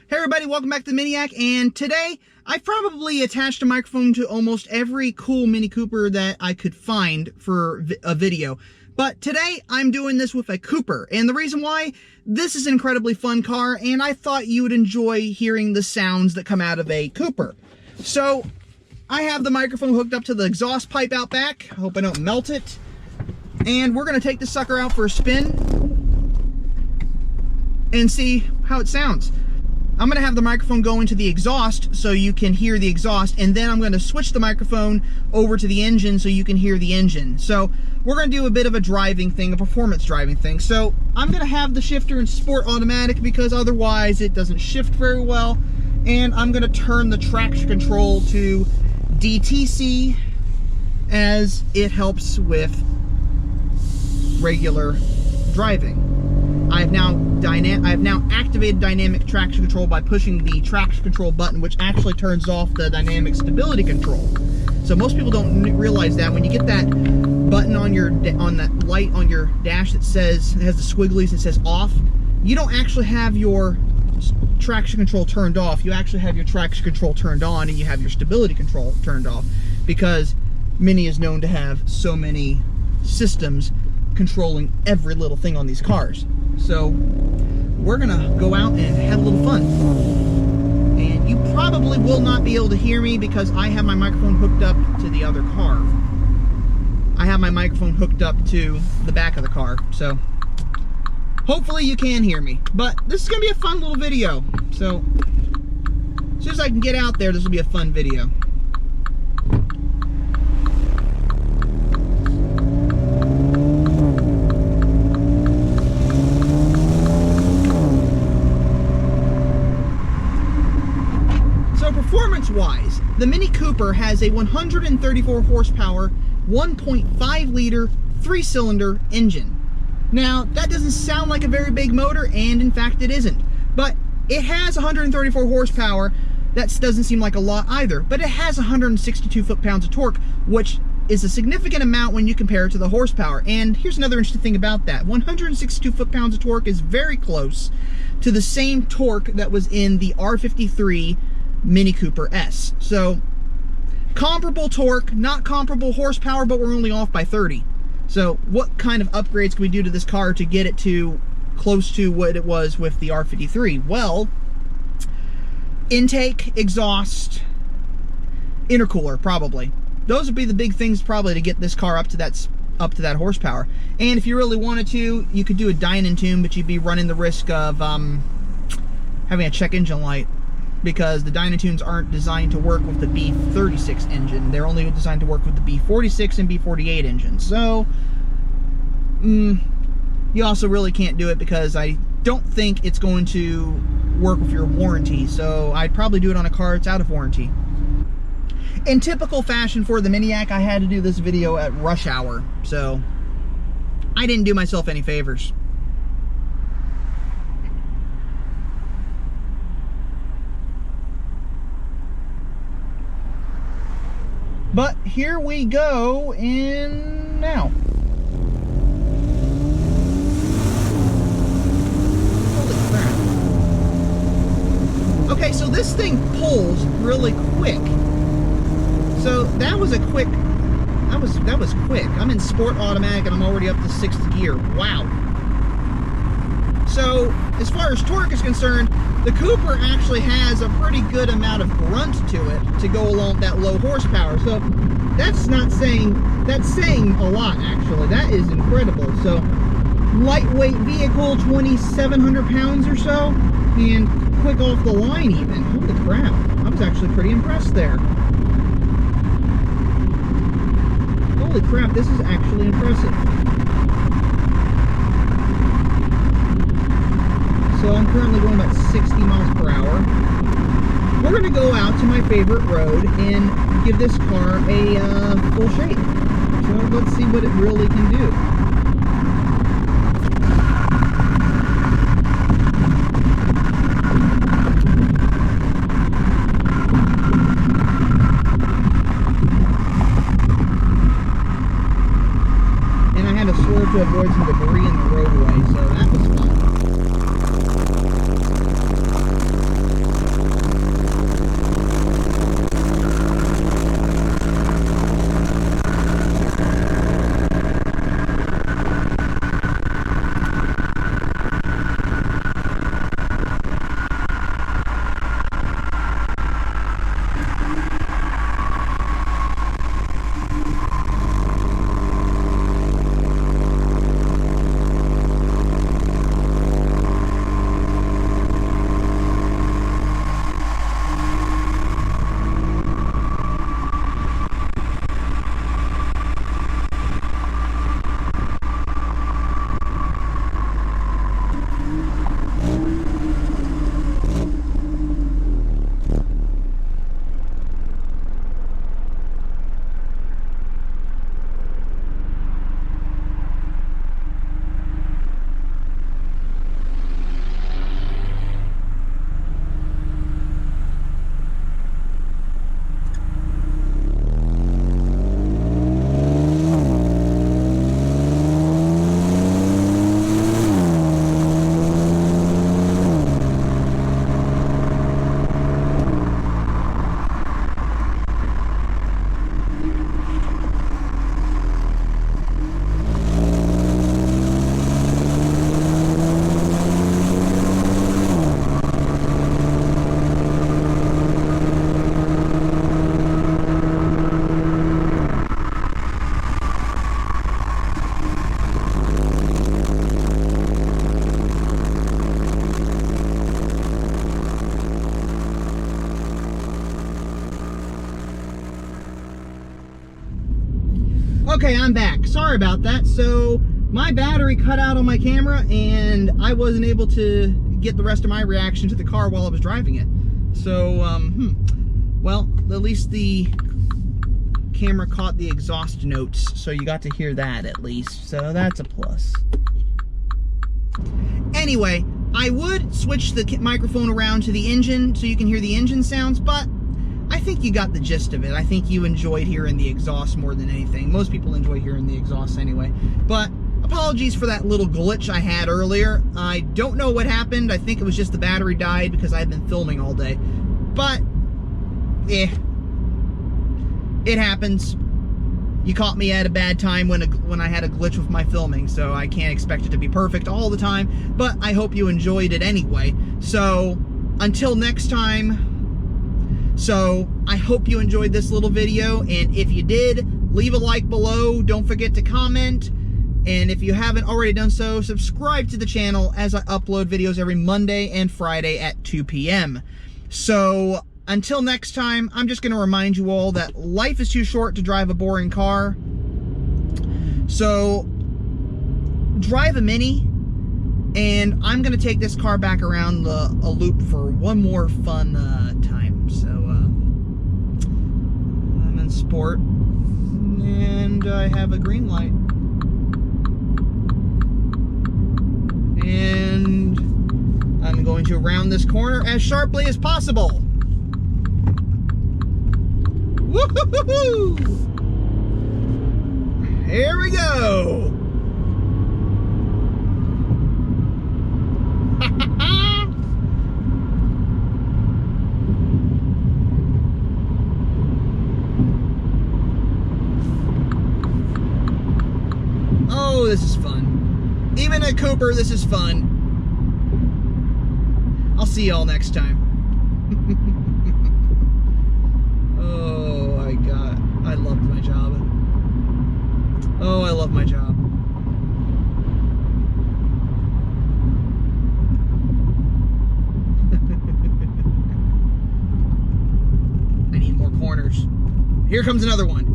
Hey everybody, welcome back to the Miniac, and today I've probably attached a microphone to almost every cool Mini Cooper that I could find for a video. But today I'm doing this with a Cooper, and the reason why, this is an incredibly fun car, and I thought you would enjoy hearing the sounds that come out of a Cooper. So, I have the microphone hooked up to the exhaust pipe out back. I hope I don't melt it. And we're going to take this sucker out for a spin and see how it sounds. I'm going to have the microphone go into the exhaust so you can hear the exhaust, and then I'm going to switch the microphone over to the engine so you can hear the engine. So we're going to do a bit of a driving thing, a performance driving thing. So I'm going to have the shifter in sport automatic because otherwise it doesn't shift very well. And I'm going to turn the traction control to DTC as it helps with regular driving. I've now activated dynamic traction control by pushing the traction control button, which actually turns off the dynamic stability control. So most people don't realize that when you get that button on that light on your dash that says, it has the squigglies and says off, you don't actually have your traction control turned off. You actually have your traction control turned on, and you have your stability control turned off, because Mini is known to have so many systems controlling every little thing on these cars. So we're gonna go out and have a little fun. And you probably will not be able to hear me because I have my microphone hooked up to the other car. I have my microphone hooked up to the back of the car, so hopefully you can hear me. But this is gonna be a fun little video. So as soon as I can get out there, this will be a fun video. Performance-wise, the Mini Cooper has a 134 horsepower, 1.5 liter, 3-cylinder engine. Now, that doesn't sound like a very big motor, and in fact it isn't. But it has 134 horsepower. That doesn't seem like a lot either. But it has 162 foot-pounds of torque, which is a significant amount when you compare it to the horsepower. And here's another interesting thing about that. 162 foot-pounds of torque is very close to the same torque that was in the R53 Mini Cooper S. So comparable torque, not comparable horsepower, but we're only off by 30. So what kind of upgrades can we do to this car to get it to close to what it was with the R53? Well, intake, exhaust, intercooler, probably. Those would be the big things probably to get this car up to that horsepower. And if you really wanted to, you could do a dyno tune, but you'd be running the risk of having a check engine light, because the dyno tunes aren't designed to work with the B36 engine. They're only designed to work with the B46 and B48 engines. So, you also really can't do it because I don't think it's going to work with your warranty. So I'd probably do it on a car that's out of warranty. In typical fashion for the Miniac, I had to do this video at rush hour. So I didn't do myself any favors. But here we go, and now. Holy crap. Okay, so this thing pulls really quick. So that was a quick, that was quick. I'm in sport automatic and I'm already up to 6th gear. Wow. So as far as torque is concerned, the Cooper actually has a pretty good amount of grunt to it to go along that low horsepower. So that's not saying, that's saying a lot actually. That is incredible. So lightweight vehicle, 2,700 pounds or so, and quick off the line even. Holy crap, I was actually pretty impressed there. Holy crap, this is actually impressive. So I'm currently going about 60 miles per hour. We're going to go out to my favorite road and give this car a full shake. So let's see what it really can do. And I had to swerve to avoid some debris in the roadway, so that was fun. Okay, I'm back. Sorry about that. So my battery cut out on my camera and I wasn't able to get the rest of my reaction to the car while I was driving it. So, well, at least the camera caught the exhaust notes, so you got to hear that at least. So that's a plus. Anyway, I would switch the microphone around to the engine so you can hear the engine sounds, but I think you got the gist of it. I think you enjoyed hearing the exhaust more than anything. Most people enjoy hearing the exhaust anyway. But apologies for that little glitch I had earlier. I don't know what happened. I think it was just the battery died because I've been filming all day. But, it happens. You caught me at a bad time when I had a glitch with my filming, so I can't expect it to be perfect all the time, but I hope you enjoyed it anyway. So, until next time, I hope you enjoyed this little video, and if you did, leave a like below, don't forget to comment, and if you haven't already done so, subscribe to the channel as I upload videos every Monday and Friday at 2 p.m. So, until next time, I'm just going to remind you all that life is too short to drive a boring car. So, drive a Mini, and I'm going to take this car back around a loop for one more fun time. So, I'm in sport, and I have a green light. And I'm going to round this corner as sharply as possible. Woo-hoo-hoo-hoo! Here we go! Oh, this is fun. Even at Cooper, this is fun. I'll see y'all next time. Oh, my God. I loved my job. Oh, I love my job. I need more corners. Here comes another one.